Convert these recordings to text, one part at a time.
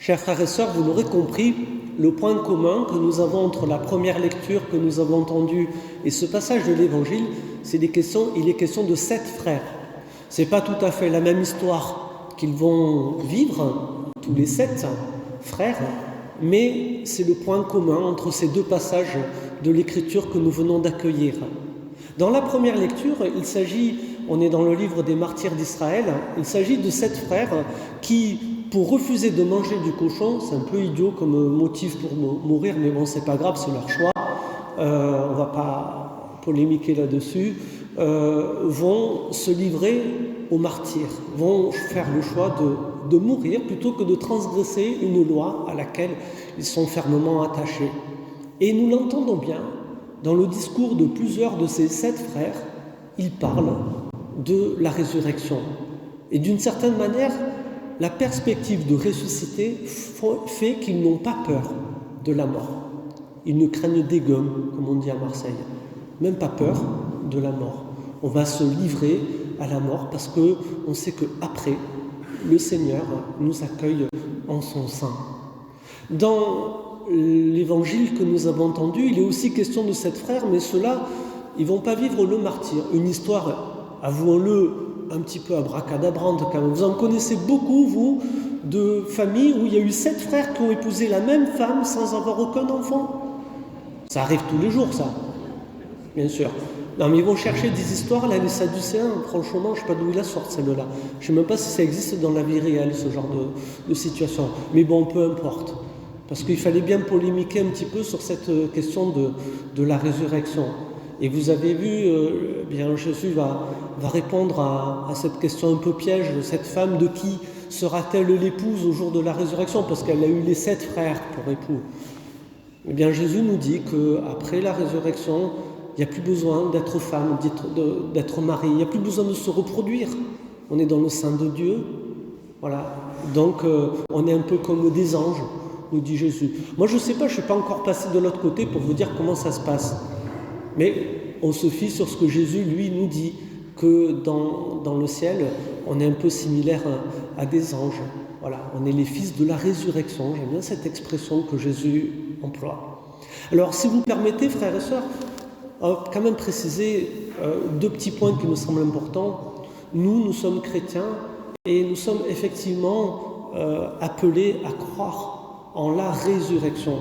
Chers frères et sœurs, vous l'aurez compris, le point commun que nous avons entre la première lecture que nous avons entendue et ce passage de l'Évangile, il est question de 7 frères. Ce n'est pas tout à fait la même histoire qu'ils vont vivre, tous les 7 frères, mais c'est le point commun entre ces 2 passages de l'Écriture que nous venons d'accueillir. Dans la première lecture, on est dans le livre des martyrs d'Israël, il s'agit de 7 frères qui, pour refuser de manger du cochon, c'est un peu idiot comme motif pour mourir, mais bon, c'est pas grave, c'est leur choix, on va pas polémiquer là-dessus, vont se livrer au martyr, vont faire le choix de mourir plutôt que de transgresser une loi à laquelle ils sont fermement attachés. Et nous l'entendons bien, dans le discours de plusieurs de ces 7 frères, ils parlent de la résurrection. Et d'une certaine manière, la perspective de ressusciter fait qu'ils n'ont pas peur de la mort. Ils ne craignent des gommes, comme on dit à Marseille. Même pas peur de la mort. On va se livrer à la mort parce qu'on sait qu'après, le Seigneur nous accueille en son sein. Dans l'évangile que nous avons entendu, il est aussi question de 7 frères, mais ceux-là, ils ne vont pas vivre le martyre. Une histoire, avouons-le, un petit peu abracadabrante quand même. Vous en connaissez beaucoup, vous, de familles où il y a eu 7 frères qui ont épousé la même femme sans avoir aucun enfant. Ça arrive tous les jours, ça, bien sûr. Non, mais ils vont chercher des histoires, là, les Sadducéens, franchement, je ne sais pas d'où ils la sortent, celle-là. Je ne sais même pas si ça existe dans la vie réelle, ce genre de situation. Mais bon, peu importe. Parce qu'il fallait bien polémiquer un petit peu sur cette question de la résurrection. Et vous avez vu, bien Jésus va répondre à cette question un peu piège, cette femme de qui sera-t-elle l'épouse au jour de la résurrection, parce qu'elle a eu les 7 frères pour époux. Eh bien Jésus nous dit qu'après la résurrection, il n'y a plus besoin d'être femme, d'être mari, il n'y a plus besoin de se reproduire. On est dans le sein de Dieu, voilà. Donc on est un peu comme des anges, nous dit Jésus. Moi je ne sais pas, je ne suis pas encore passé de l'autre côté pour vous dire comment ça se passe. Mais on se fie sur ce que Jésus, lui, nous dit, que dans le ciel, on est un peu similaire à des anges. Voilà, on est les fils de la résurrection. J'aime bien cette expression que Jésus emploie. Alors, si vous permettez, frères et sœurs, quand même préciser 2 petits points qui me semblent importants. Nous sommes chrétiens et nous sommes effectivement appelés à croire en la résurrection.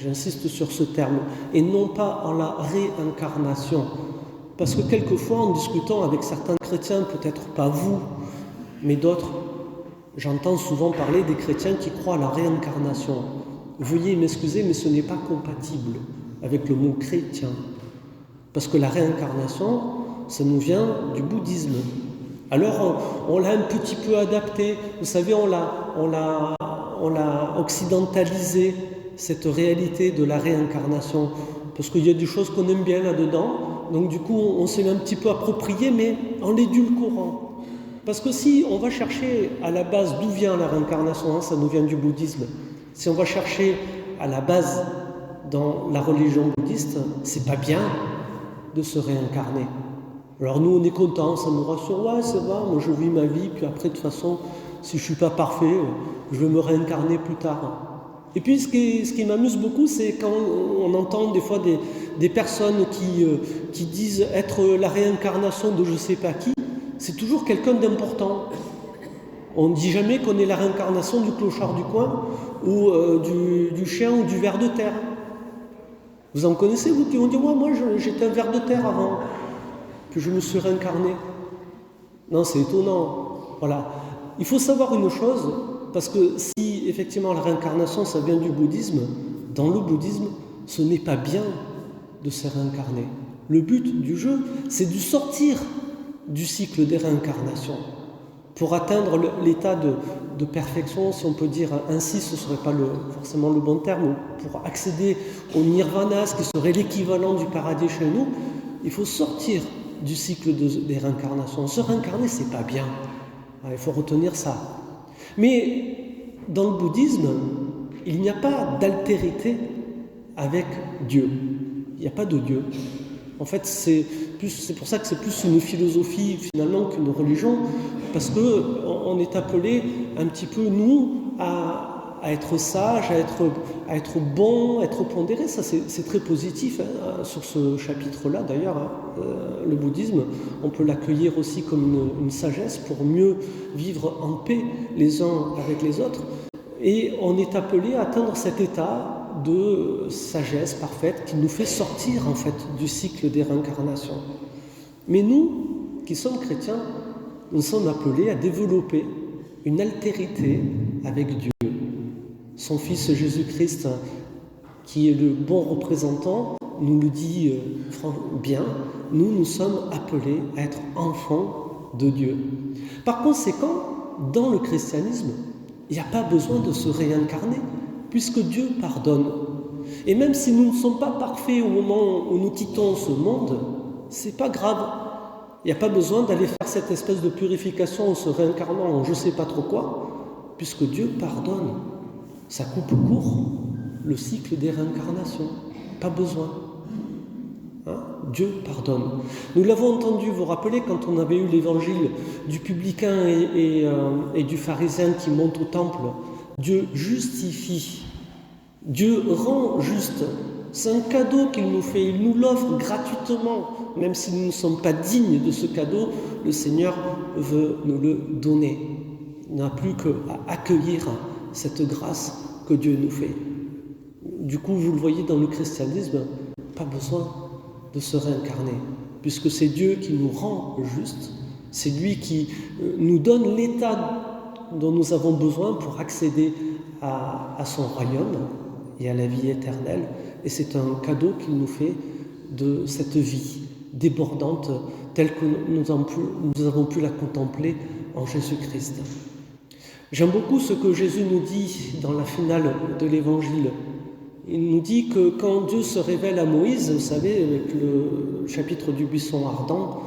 J'insiste sur ce terme, et non pas en la réincarnation. Parce que quelquefois, en discutant avec certains chrétiens, peut-être pas vous, mais d'autres, j'entends souvent parler des chrétiens qui croient à la réincarnation. Veuillez m'excuser, mais ce n'est pas compatible avec le mot chrétien. Parce que la réincarnation, ça nous vient du bouddhisme. Alors, on l'a un petit peu adapté. Vous savez, on l'a occidentalisé, cette réalité de la réincarnation, parce qu'il y a des choses qu'on aime bien là-dedans, donc du coup on s'est un petit peu approprié, mais en l'édulcorant. Parce que si on va chercher à la base d'où vient la réincarnation, ça nous vient du bouddhisme, si on va chercher à la base dans la religion bouddhiste, c'est pas bien de se réincarner. Alors nous on est contents, ça nous rassure, ouais c'est vrai, moi je vis ma vie, puis après de toute façon, si je suis pas parfait, je vais me réincarner plus tard. Et puis ce qui m'amuse beaucoup, c'est quand on entend des fois des personnes qui disent être la réincarnation de je sais pas qui, c'est toujours quelqu'un d'important. On ne dit jamais qu'on est la réincarnation du clochard du coin ou du chien ou du ver de terre. Vous en connaissez, vous, qui ont dit moi j'étais un ver de terre avant, puis je me suis réincarné. Non, c'est étonnant. Voilà. Il faut savoir une chose, parce que si effectivement la réincarnation ça vient du bouddhisme, dans le bouddhisme, ce n'est pas bien de se réincarner. Le but du jeu, c'est de sortir du cycle des réincarnations pour atteindre l'état de perfection, si on peut dire ainsi, ce ne serait pas forcément le bon terme, pour accéder au nirvana, ce qui serait l'équivalent du paradis chez nous, il faut sortir du cycle des réincarnations. Se réincarner, c'est pas bien. Il faut retenir ça. Mais dans le bouddhisme, il n'y a pas d'altérité avec Dieu. Il n'y a pas de Dieu. En fait, c'est pour ça que c'est plus une philosophie finalement qu'une religion, parce qu'on est appelé un petit peu, nous, à à être sage, à être bon, à être pondéré. Ça, c'est très positif hein, sur ce chapitre-là. D'ailleurs, hein, le bouddhisme, on peut l'accueillir aussi comme une sagesse pour mieux vivre en paix les uns avec les autres. Et on est appelé à atteindre cet état de sagesse parfaite qui nous fait sortir en fait du cycle des réincarnations. Mais nous, qui sommes chrétiens, nous sommes appelés à développer une altérité avec Dieu. Son Fils Jésus-Christ, qui est le bon représentant, nous le dit bien, nous sommes appelés à être enfants de Dieu. Par conséquent, dans le christianisme, il n'y a pas besoin de se réincarner, puisque Dieu pardonne. Et même si nous ne sommes pas parfaits au moment où nous quittons ce monde, c'est pas grave. Il n'y a pas besoin d'aller faire cette espèce de purification en se réincarnant en je ne sais pas trop quoi, puisque Dieu pardonne. Ça coupe court le cycle des réincarnations. Pas besoin. Hein? Dieu pardonne. Nous l'avons entendu, vous rappelez, quand on avait eu l'évangile du publicain et du pharisien qui montent au temple. Dieu justifie. Dieu rend juste. C'est un cadeau qu'il nous fait. Il nous l'offre gratuitement. Même si nous ne sommes pas dignes de ce cadeau, le Seigneur veut nous le donner. Il n'a plus qu'à accueillir cette grâce que Dieu nous fait. Du coup, vous le voyez dans le christianisme, pas besoin de se réincarner, puisque c'est Dieu qui nous rend juste, c'est lui qui nous donne l'état dont nous avons besoin pour accéder à son royaume et à la vie éternelle, et c'est un cadeau qu'il nous fait de cette vie débordante telle que nous avons pu la contempler en Jésus-Christ. J'aime beaucoup ce que Jésus nous dit dans la finale de l'Évangile. Il nous dit que quand Dieu se révèle à Moïse, vous savez, avec le chapitre du buisson ardent,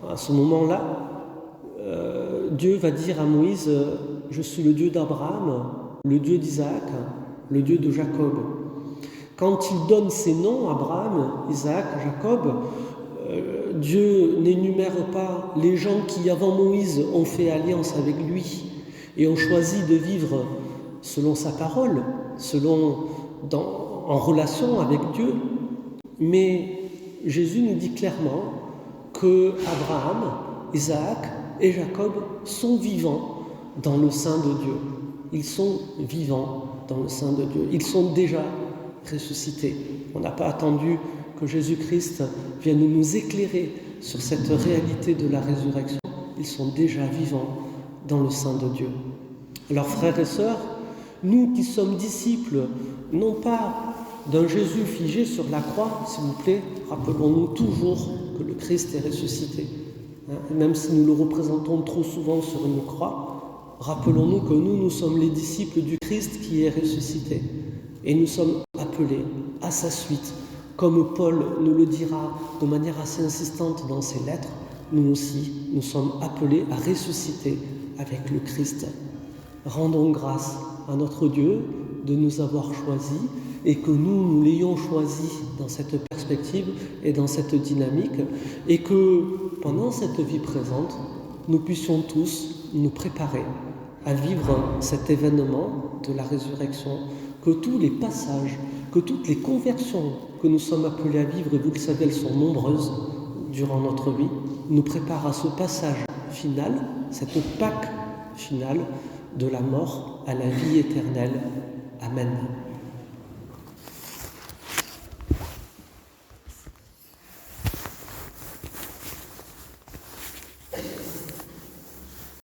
à ce moment-là, Dieu va dire à Moïse « Je suis le Dieu d'Abraham, le Dieu d'Isaac, le Dieu de Jacob ». Quand il donne ces noms, Abraham, Isaac, Jacob, Dieu n'énumère pas les gens qui, avant Moïse, ont fait alliance avec lui et ont choisi de vivre selon sa parole, en relation avec Dieu. Mais Jésus nous dit clairement que Abraham, Isaac et Jacob sont vivants dans le sein de Dieu. Ils sont vivants dans le sein de Dieu. Ils sont déjà ressuscités. On n'a pas attendu que Jésus-Christ vienne nous éclairer sur cette réalité de la résurrection. Ils sont déjà vivants dans le sein de Dieu. Alors frères et sœurs, nous qui sommes disciples, non pas d'un Jésus figé sur la croix, s'il vous plaît, rappelons-nous toujours que le Christ est ressuscité. Même si nous le représentons trop souvent sur une croix, rappelons-nous que nous sommes les disciples du Christ qui est ressuscité. Et nous sommes appelés à sa suite. Comme Paul nous le dira de manière assez insistante dans ses lettres, nous aussi, nous sommes appelés à ressusciter avec le Christ. Rendons grâce à notre Dieu de nous avoir choisis et que nous l'ayons choisi dans cette perspective et dans cette dynamique et que pendant cette vie présente, nous puissions tous nous préparer à vivre cet événement de la résurrection, que tous les passages, que toutes les conversions que nous sommes appelés à vivre, et vous le savez, elles sont nombreuses durant notre vie, nous préparent à ce passage final, cette Pâque finale de la mort à la vie éternelle. Amen.